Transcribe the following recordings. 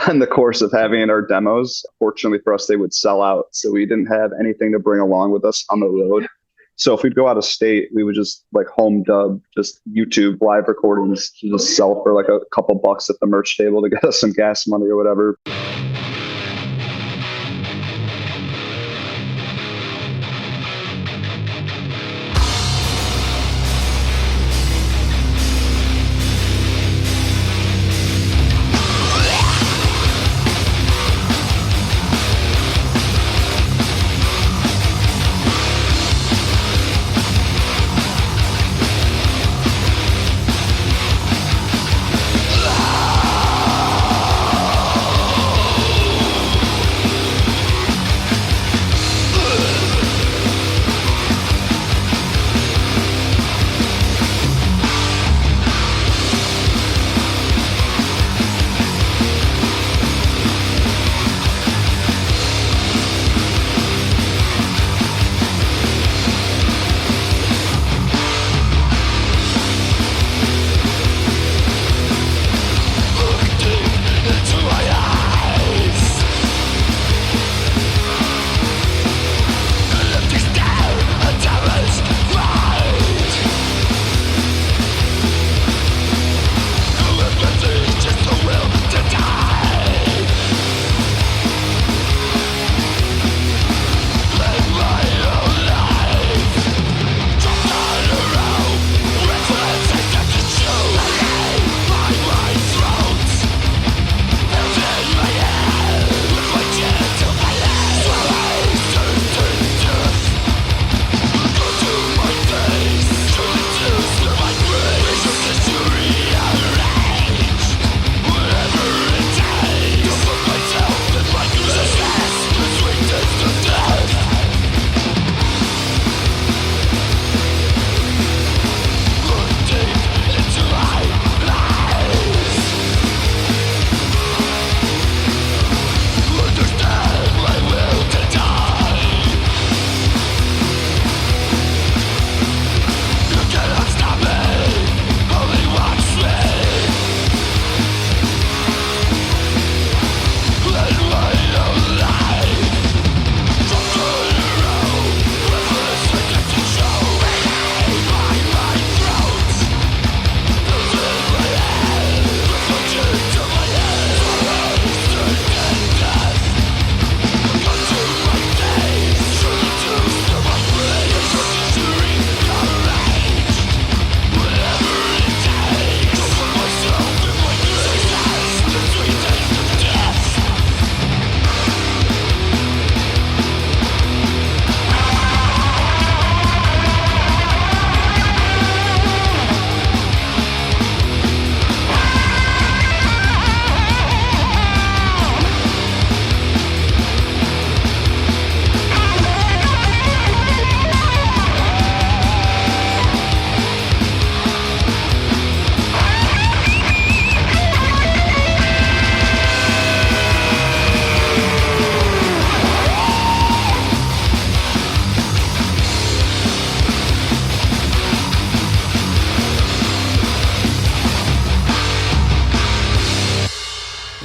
in the course of having our demos. Fortunately for us, they would sell out. So we didn't have anything to bring along with us on the road. So if we'd go out of state, we would just like home dub, just YouTube live recordings to just sell for like a couple bucks at the merch table to get us some gas money or whatever.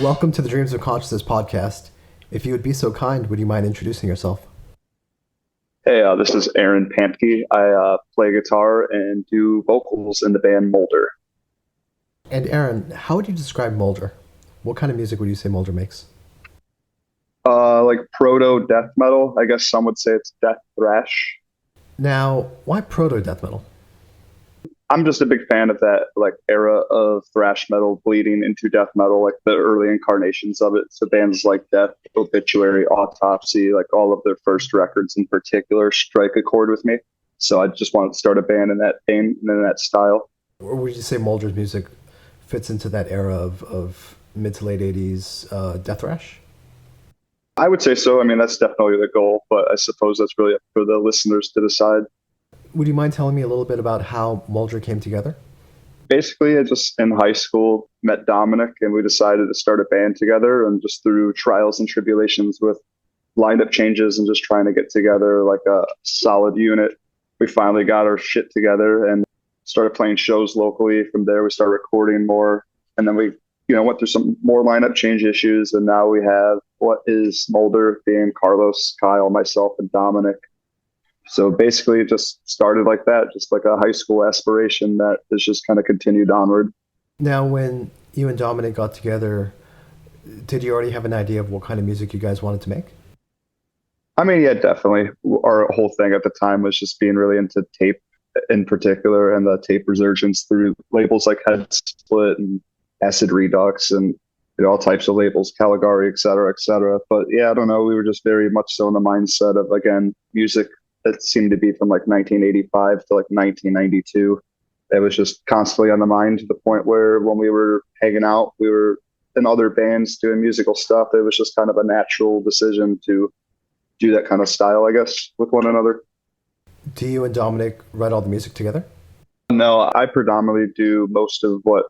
Welcome to the Dreams of Consciousness podcast. If you would be so kind, would you mind introducing yourself? Hey, this is Aaren Pantke. I play guitar and do vocals in the band Molder. And Aaren, how would you describe Molder? What kind of music would you say Molder makes? Like proto death metal. I guess some would say it's death thrash. Now, why proto death metal? I'm just a big fan of that like era of thrash metal bleeding into death metal, like the early incarnations of it. So bands like Death, Obituary, Autopsy, like all of their first records in particular strike a chord with me. So I just wanted to start a band in that vein and in that style. Or would you say Molder's music fits into that era of mid to late 80s death thrash? I would say so. I mean, that's definitely the goal, but I suppose that's really up for the listeners to decide. Would you mind telling me a little bit about how Molder came together? Basically, I just in high school met Dominic and we decided to start a band together, and just through trials and tribulations with lineup changes and just trying to get together like a solid unit, we finally got our shit together and started playing shows locally. From there, we started recording more, and then we went through some more lineup change issues, and now we have what is Molder being Carlos, Kyle, myself, and Dominic. So basically, it just started like that, just like a high school aspiration that has just kind of continued onward. Now, when you and Dominic got together, did you already have an idea of what kind of music you guys wanted to make? I mean, yeah, definitely. Our whole thing at the time was just being really into tape in particular, and the tape resurgence through labels like Head Split and Acid Redux and all types of labels, Caligari, et cetera, et cetera. But yeah, I don't know. We were just very much so in the mindset of, again, music that seemed to be from like 1985 to like 1992. It was just constantly on the mind, to the point where when we were hanging out, we were in other bands doing musical stuff. It was just kind of a natural decision to do that kind of style, I guess, with one another. Do you and Dominic write all the music together? No, I predominantly do most of what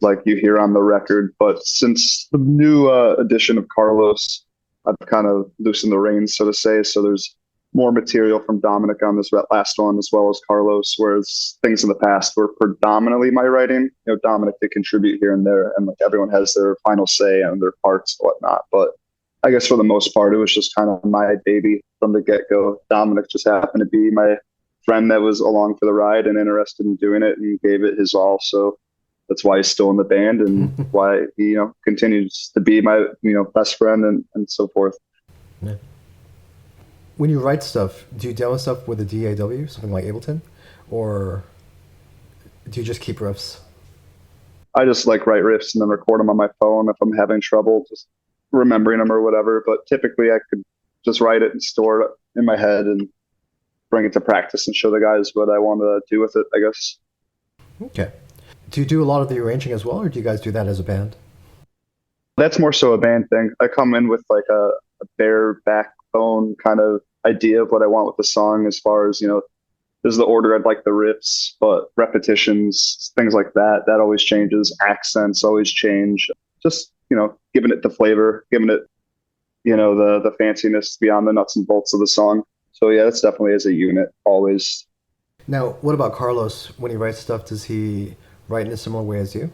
like you hear on the record, but since the new addition of Carlos, I've kind of loosened the reins, so to say. So there's more material from Dominic on this last one, as well as Carlos, whereas things in the past were predominantly my writing. Dominic did contribute here and there, and like everyone has their final say and their parts and whatnot. But I guess for the most part, it was just kind of my baby from the get-go. Dominic just happened to be my friend that was along for the ride and interested in doing it and gave it his all. So that's why he's still in the band, and why he, continues to be my, best friend and so forth. Yeah. When you write stuff, do you demo stuff with a DAW, something like Ableton, or do you just keep riffs? I just like write riffs and then record them on my phone if I'm having trouble just remembering them or whatever. But typically I could just write it and store it in my head and bring it to practice and show the guys what I want to do with it, I guess. Okay. Do you do a lot of the arranging as well, or do you guys do that as a band? That's more so a band thing. I come in with like a bare backbone kind of idea of what I want with the song, as far as, this is the order I'd like the riffs, but repetitions, things like that, that always changes. Accents always change. Just, giving it the flavor, giving it, the fanciness beyond the nuts and bolts of the song. So yeah, that's definitely as a unit, always. Now, what about Carlos? When he writes stuff, does he write in a similar way as you,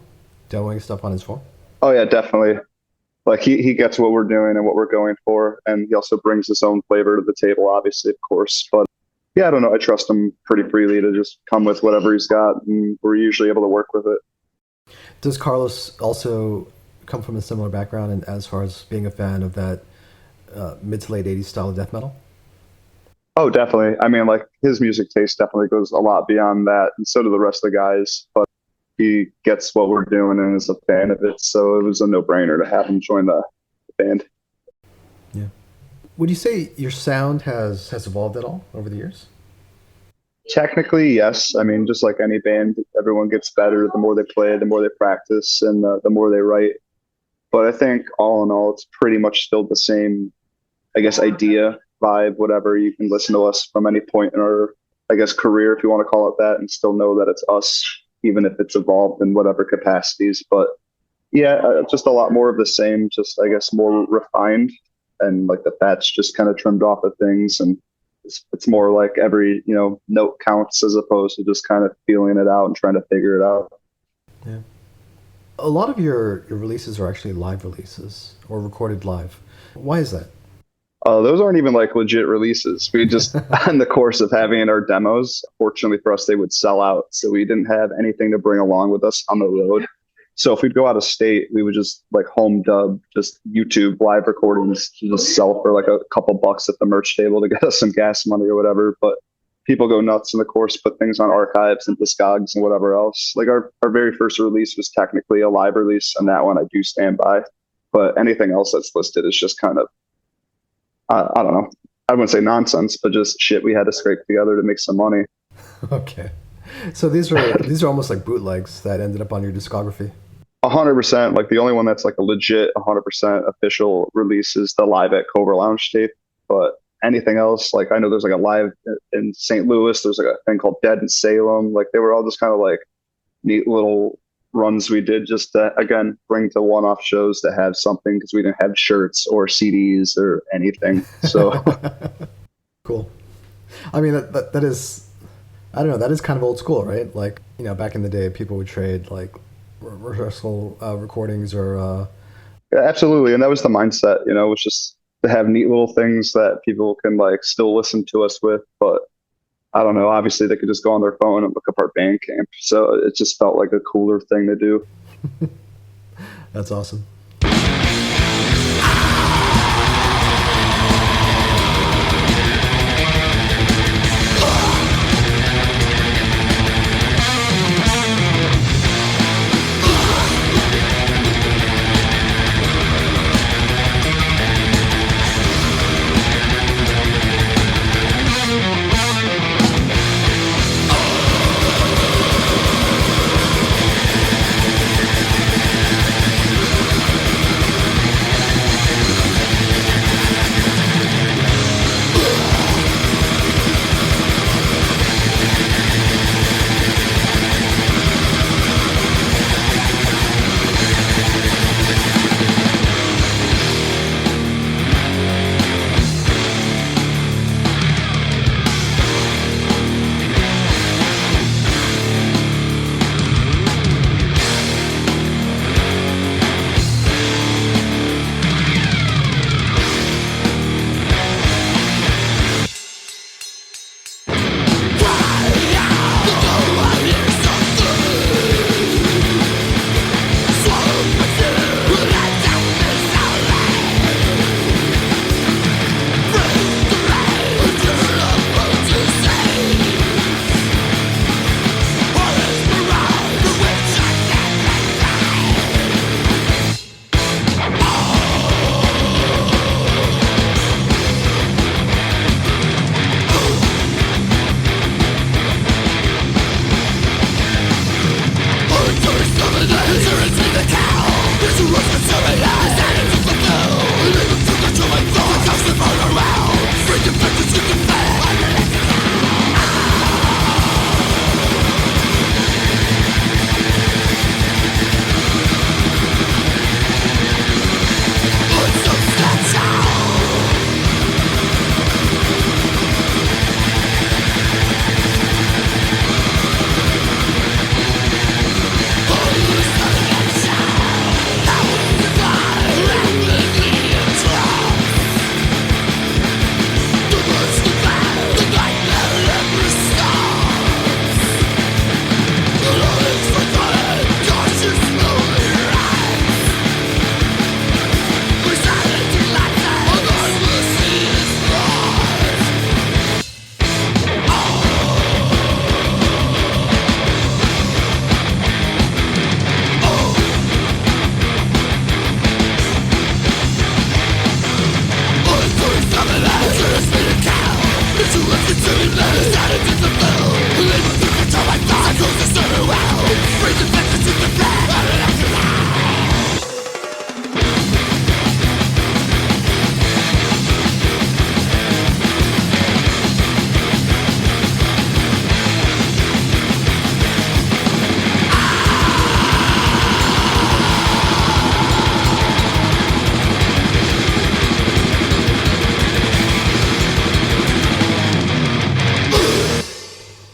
demoing stuff on his phone? Oh yeah, definitely. Like he gets what we're doing and what we're going for, and he also brings his own flavor to the table, obviously, of course. But yeah, I don't know. I trust him pretty freely to just come with whatever he's got, and we're usually able to work with it. Does Carlos also come from a similar background, and as far as being a fan of that mid to late '80s style of death metal? Oh, definitely. I mean, like his music taste definitely goes a lot beyond that, and so do the rest of the guys. But he gets what we're doing and is a fan of it, so it was a no-brainer to have him join the band. Yeah. Would you say your sound has evolved at all over the years? Technically, yes. I mean, just like any band, everyone gets better the more they play, the more they practice, and the more they write. But I think all in all, it's pretty much still the same, I guess, idea, vibe, whatever. You can listen to us from any point in our, I guess, career, if you want to call it that, and still know that it's us, even if it's evolved in whatever capacities. But yeah, just a lot more of the same, just, I guess, more refined, and like the fat's just kind of trimmed off of things, and it's more like every, note counts, as opposed to just kind of feeling it out and trying to figure it out. Yeah. A lot of your releases are actually live releases or recorded live. Why is that? Those aren't even like legit releases. We just, in the course of having our demos, fortunately for us, they would sell out. So we didn't have anything to bring along with us on the road. So if we'd go out of state, we would just like home dub, just YouTube live recordings to just sell for like a couple bucks at the merch table to get us some gas money or whatever. But people go nuts in the course, put things on archives and Discogs and whatever else. Like our very first release was technically a live release, and that one I do stand by. But anything else that's listed is just kind of, I don't know. I wouldn't say nonsense, but just shit we had to scrape together to make some money. Okay. So these are almost like bootlegs that ended up on your discography. 100%. Like the only one that's like a legit 100% official release is the Live at Cobra Lounge tape. But anything else, like I know there's like a live in St. Louis. There's like a thing called Dead in Salem. Like they were all just kind of like neat little runs we did just to, again, bring to one-off shows to have something, because we didn't have shirts or CDs or anything. So cool. I mean, that is, I don't know, that is kind of old school, right? Like, back in the day, people would trade like rehearsal recordings or Yeah, absolutely. And that was the mindset, was just to have neat little things that people can like still listen to us with. But I don't know, obviously they could just go on their phone and look up our Bandcamp. So it just felt like a cooler thing to do. that's awesome.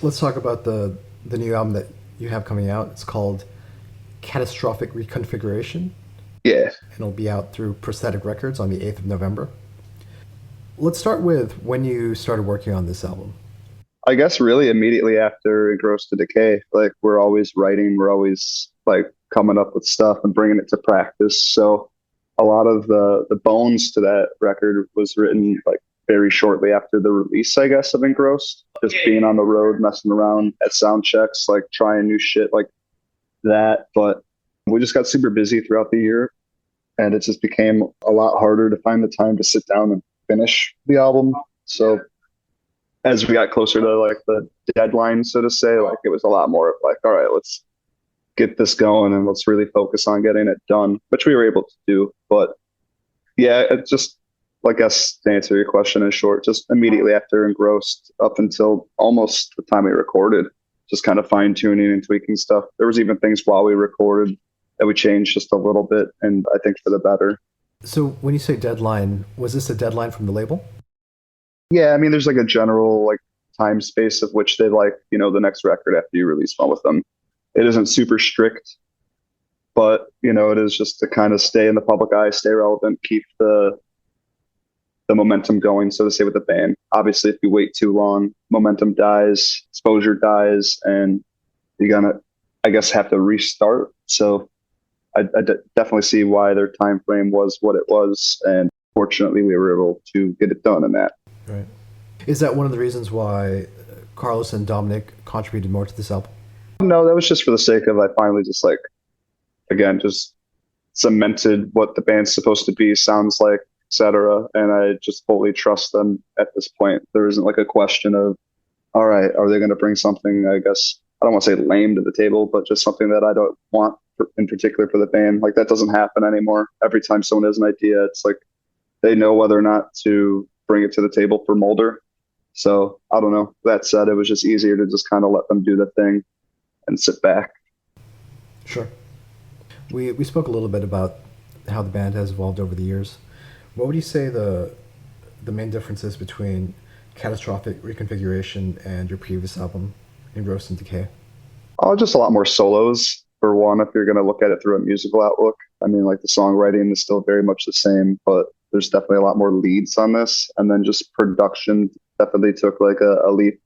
Let's talk about the new album that you have coming out. It's called Catastrophic Reconfiguration, and Yeah. it'll be out through Prosthetic Records on the 8th of November. Let's start with when you started working on this album. I guess really immediately after Engrossed in Decay, like we're always writing, we're always like coming up with stuff and bringing it to practice. So a lot of the bones to that record was written like very shortly after the release, I guess, of Engrossed. Just being on the road, messing around at sound checks, like trying new shit like that. But we just got super busy throughout the year, and it just became a lot harder to find the time to sit down and finish the album. So as we got closer to like the deadline, so to say, like it was a lot more of like, all right, let's get this going and let's really focus on getting it done, which we were able to do. But yeah, it just, I guess to answer your question in short, just immediately after Engrossed up until almost the time we recorded, just kind of fine tuning and tweaking stuff. There was even things while we recorded that we changed just a little bit, and I think for the better. So when you say deadline, was this a deadline from the label? Yeah, I mean, there's like a general like time space of which they like, the next record after you release one with them. It isn't super strict. but it is just to kind of stay in the public eye, stay relevant, keep the momentum going, so to say, with the band. Obviously, if you wait too long, momentum dies, exposure dies, and you're gonna, I guess, have to restart. So definitely see why their time frame was what it was, and fortunately, we were able to get it done in that. Right. Is that one of the reasons why Carlos and Dominic contributed more to this album? No, that was just for the sake of I finally just like, again, just cemented what the band's supposed to be, sounds like, etc. And I just fully trust them at this point. There isn't like a question of, all right, are they going to bring something, I guess, I don't want to say lame to the table, but just something that I don't want in particular for the band. Like that doesn't happen anymore. Every time someone has an idea, it's like they know whether or not to bring it to the table for Molder. So I don't know. That said, it was just easier to just kind of let them do the thing and sit back. Sure. We spoke a little bit about how the band has evolved over the years. What would you say the main differences between Catastrophic Reconfiguration and your previous album, Engrossed in Decay? Oh, just a lot more solos for one, if you're going to look at it through a musical outlook. I mean, like the songwriting is still very much the same, but there's definitely a lot more leads on this. And then just production definitely took like a leap.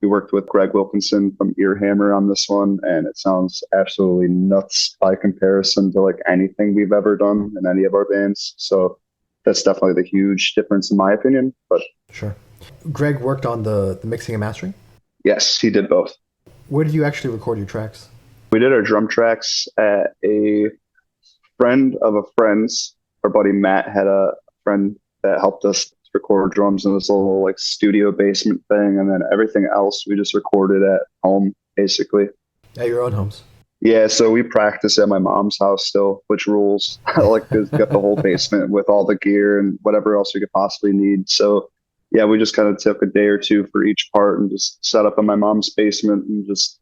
We worked with Greg Wilkinson from Earhammer on this one, and it sounds absolutely nuts by comparison to like anything we've ever done in any of our bands. So that's definitely the huge difference in my opinion. But sure. Greg worked on the mixing and mastering? Yes, he did both. Where did you actually record your tracks? We did our drum tracks at a friend of a friend's. Our buddy Matt had a friend that helped us record drums in this little like studio basement thing, and then everything else we just recorded at home, basically. At your own homes? Yeah, so we practice at my mom's house still, which rules. Like, got the whole basement with all the gear and whatever else we could possibly need. So, yeah, we just kind of took a day or two for each part and just set up in my mom's basement and just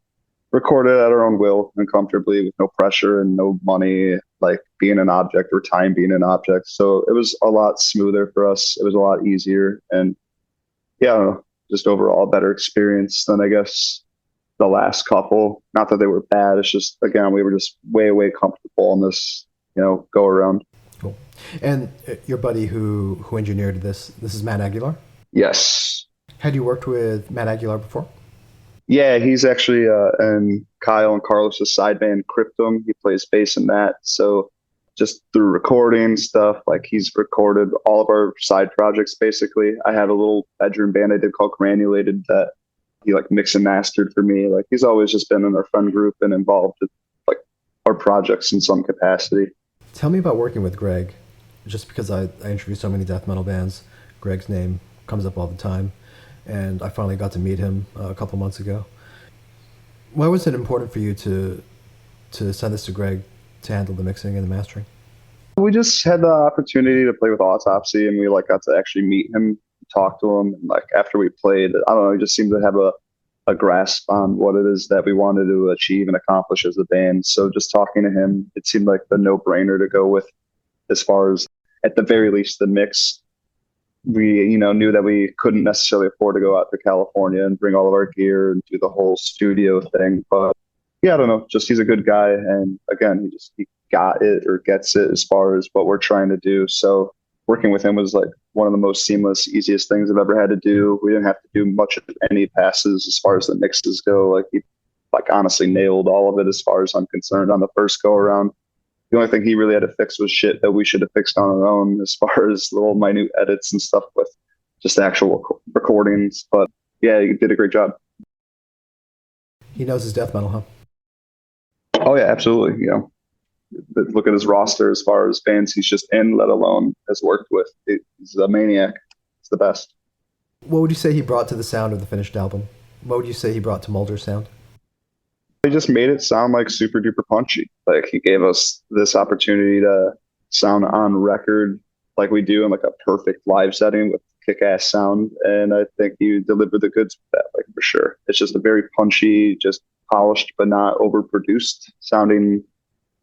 recorded at our own will and comfortably with no pressure and no money, like being an object or time being an object. So it was a lot smoother for us. It was a lot easier. And yeah, I don't know, just overall a better experience than I guess the last couple. Not that they were bad. It's just, again, we were just way, way comfortable in this, go around. Cool. And your buddy who engineered this is Matt Aguilar? Yes. Had you worked with Matt Aguilar before? Yeah, he's actually in Kyle and Carlos's side band Cryptum. He plays bass in that. So just through recording stuff, like he's recorded all of our side projects basically. I have a little bedroom band I did called Granulated that he like mixed and mastered for me. Like he's always just been in our friend group and involved with like our projects in some capacity. Tell me about working with Greg. Just because I interview so many death metal bands, Greg's name comes up all the time. And I finally got to meet him a couple months ago. Why was it important for you to send this to Greg to handle the mixing and the mastering? We just had the opportunity to play with Autopsy, and we like got to actually meet him, talk to him, and like after we played, I don't know, he just seemed to have a grasp on what it is that we wanted to achieve and accomplish as a band. So just talking to him, it seemed like the no-brainer to go with as far as at the very least the mix. We, knew that we couldn't necessarily afford to go out to California and bring all of our gear and do the whole studio thing. But yeah, I don't know, just he's a good guy. And again, he got it or gets it as far as what we're trying to do. So working with him was like one of the most seamless, easiest things I've ever had to do. We didn't have to do much of any passes as far as the mixes go. Like he honestly nailed all of it as far as I'm concerned on the first go around. The only thing he really had to fix was shit that we should have fixed on our own as far as little minute edits and stuff with just actual recordings. But yeah, he did a great job. He knows his death metal, huh? Oh yeah, absolutely. Look at his roster as far as bands he's just in, let alone has worked with. He's a maniac. It's the best. What would you say he brought to the sound of the finished album? What would you say he brought to Molder's sound? He just made it sound like super duper punchy. Like he gave us this opportunity to sound on record like we do in like a perfect live setting with kick-ass sound. And I think he delivered the goods with that, like for sure. It's just a very punchy, just polished, but not overproduced sounding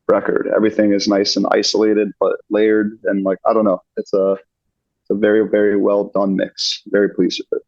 record. Everything is nice and isolated, but layered. And like, I don't know, it's a very, very well done mix. Very pleased with it.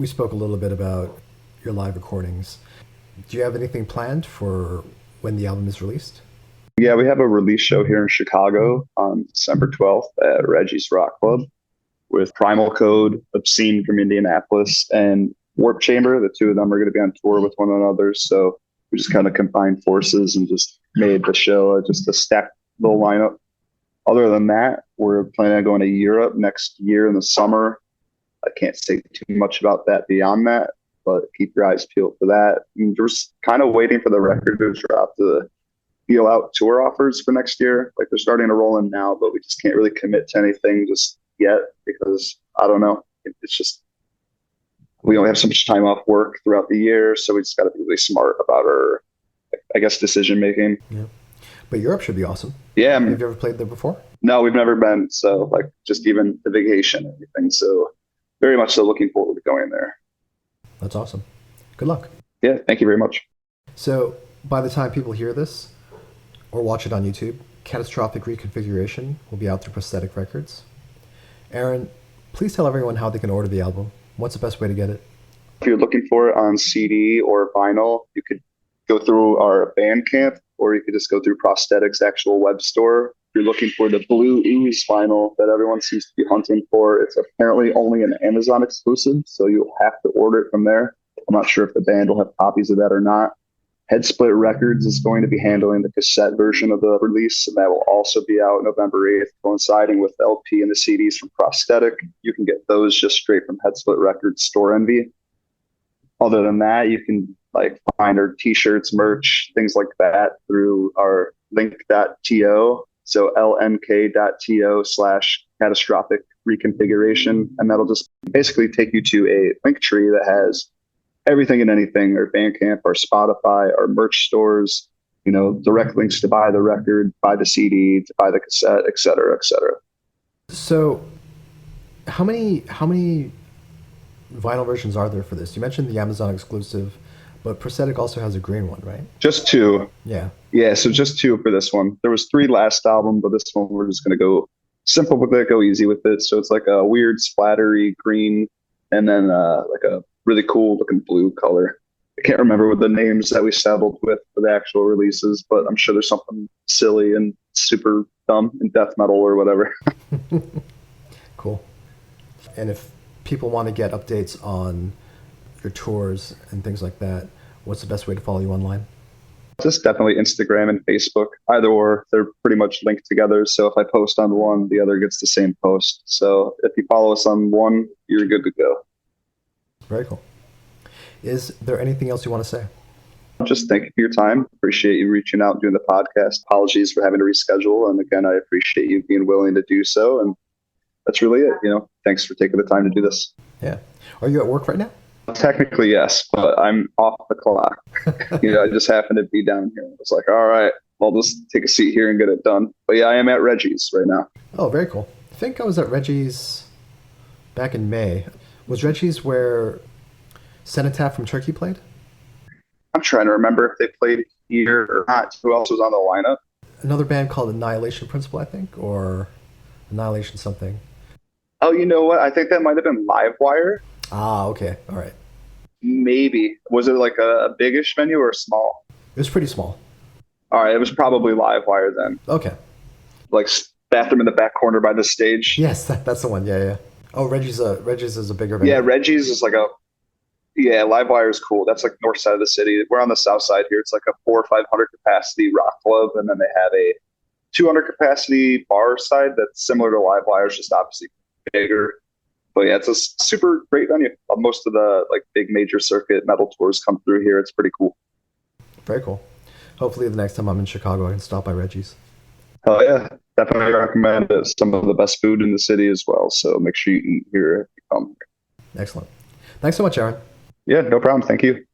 we spoke a little bit about your live recordings. Do you have anything planned for when the album is released? Yeah, we have a release show here in Chicago on December 12th at Reggie's Rock Club with Primal Code, Obscene from Indianapolis, and Warp Chamber. The two of them are going to be on tour with one another. So we just kind of combined forces and just made the show just a stacked little lineup. Other than that, we're planning on going to Europe next year in the summer. I can't say too much about that beyond that, but keep your eyes peeled for that. And we're just kind of waiting for the record to drop to feel out tour offers for next year. Like they're starting to roll in now, but we just can't really commit to anything just yet because I don't know. It's just we only have so much time off work throughout the year, so we just got to be really smart about our, I guess, decision making. Yeah, but Europe should be awesome. Yeah, have you ever played there before? No, we've never been. So like just even the vacation and everything. So very much so looking forward to going there. That's awesome. Good luck. Yeah, thank you very much. So by the time people hear this or watch it on YouTube, Catastrophic Reconfiguration will be out through Prosthetic Records. Aaren, please tell everyone how they can order the album. What's the best way to get it? If you're looking for it on CD or vinyl, you could go through our Bandcamp, or you could just go through Prosthetic's actual web store. If you're looking for the Blue Ooze vinyl that everyone seems to be hunting for, it's apparently only an Amazon exclusive, so you'll have to order it from there. I'm not sure if the band will have copies of that or not. Headsplit Records is going to be handling the cassette version of the release, and that will also be out November 8th, coinciding with the LP and the CDs from Prosthetic. You can get those just straight from Headsplit Records Store Envy. Other than that, you can find our t-shirts, merch, things like that through our link.to. So lnk.to/catastrophic reconfiguration. And that'll just basically take you to a link tree that has everything and anything, our Bandcamp, our Spotify, our merch stores, direct links to buy the record, buy the CD, to buy the cassette, et cetera, et cetera. So how many vinyl versions are there for this? You mentioned the Amazon exclusive, but Prosthetic also has a green one, right? Just two. Yeah. Yeah, so just two for this one. There was three last album, but this one we're just going to go simple with it, go easy with it. So it's like a weird splattery green and then like a really cool looking blue color. I can't remember what the names that we settled with for the actual releases, but I'm sure there's something silly and super dumb in death metal or whatever. Cool. And if people want to get updates on your tours and things like that, what's the best way to follow you online? Just definitely Instagram and Facebook. Either or, they're pretty much linked together. So if I post on one, the other gets the same post. So if you follow us on one, you're good to go. Very cool. Is there anything else you want to say? Just thank you for your time. Appreciate you reaching out and doing the podcast. Apologies for having to reschedule. And again, I appreciate you being willing to do so. And that's really it. Thanks for taking the time to do this. Yeah. Are you at work right now? Technically, yes, but I'm off the clock. I just happened to be down here. I was like, all right, I'll just take a seat here and get it done. But yeah, I am at Reggie's right now. Oh, very cool. I think I was at Reggie's back in May. Was Reggie's where Cenotaph from Turkey played? I'm trying to remember if they played here or not. Who else was on the lineup? Another band called Annihilation Principle, I think, or Annihilation something. Oh, you know what? I think that might have been Livewire. Ah, okay. All right. Maybe. Was it like a biggish venue or small? It was pretty small. All right. It was probably Livewire then. Okay. Like bathroom in the back corner by the stage. Yes, that's the one. Yeah. Oh, Reggie's is a bigger venue. Yeah, Reggie's is Livewire is cool. That's like north side of the city. We're on the south side here. It's like a 400 or 500 capacity rock club. And then they have a 200 capacity bar side that's similar to Livewire. It's just obviously bigger. But yeah, it's a super great venue. Most of the big major circuit metal tours come through here. It's pretty cool. Very cool. Hopefully the next time I'm in Chicago, I can stop by Reggie's. Oh yeah, definitely recommend it. Some of the best food in the city as well. So make sure you eat here if you come. Excellent. Thanks so much, Aaren. Yeah, no problem. Thank you.